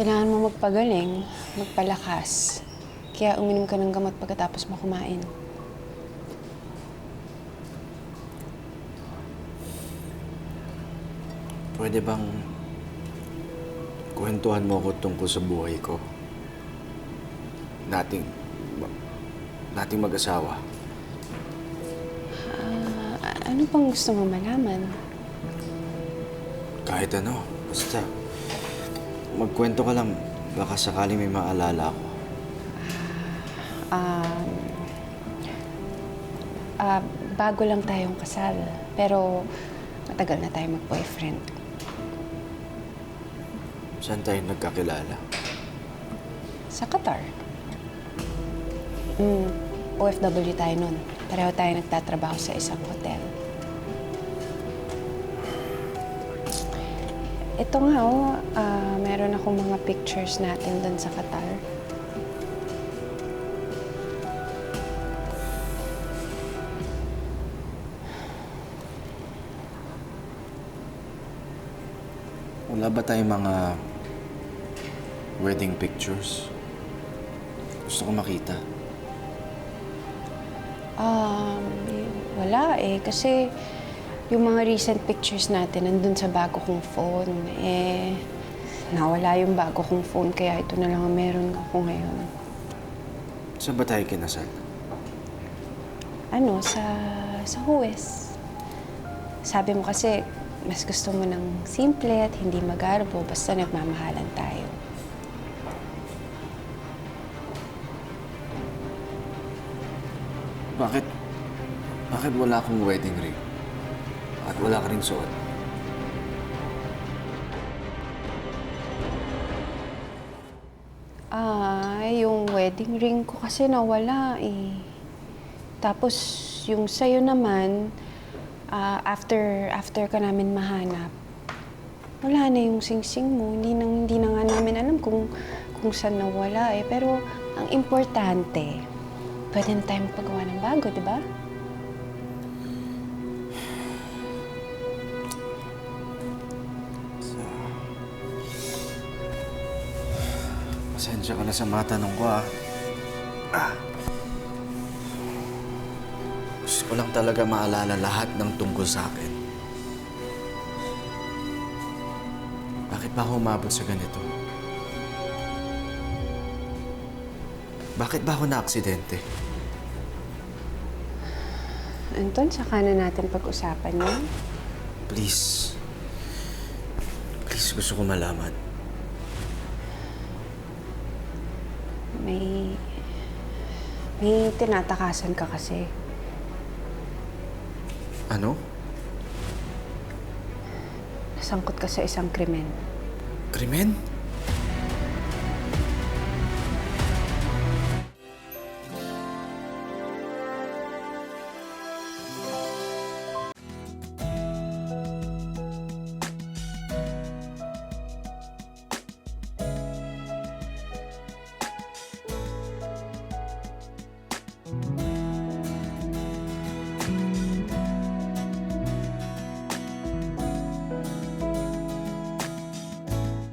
Kailangan mo magpagaling, magpalakas. Kaya uminom ka ng gamot pagkatapos mo kumain. Pwede bang kwentuhan mo ako tungkol sa buhay ko? Nating mag-asawa. Ano pang gusto mo malaman? Kahit ano, basta magkwento ka lang. Baka sakaling may maalala ako. Bago lang tayong kasal. Pero matagal na tayong mag-boyfriend. Saan tayo nagkakilala? Sa Qatar. OFW tayo nun. Pareho tayo nagtatrabaho sa isang hotel. Ito nga, meron akong mga pictures natin dun sa Qatar. Wala ba tayong mga wedding pictures? Gusto ko makita. Wala eh. Kasi yung mga recent pictures natin nandun sa bago kong phone. Nawala yung bago kong phone kaya ito na lang ang meron ako ngayon. Saan ba tayo kinasal? Sa huwes. Sabi mo kasi, mas gusto mo ng simple at hindi magarbo basta nagmamahalan tayo. Bakit wala akong wedding ring? At wala ka ring suot? Yung wedding ring ko kasi nawala eh. Tapos yung sa'yo naman, after ka namin mahanap, wala na yung singsing mo. Hindi na nga namin alam kung saan nawala eh. Pero ang importante, pwede na tayo magpagawa ng bago, di ba? Pasensya ka na sa mga tanong ko, Gusto ko lang talaga maalala lahat ng tungkol sa akin. Bakit ba ako umabot sa ganito? Bakit ba ako na-aksidente? Anton, saka na natin pag-usapan yun. Please. Please, gusto ko malaman. May tinatakasan ka kasi. Ano? Nasangkot ka sa isang krimen. Krimen?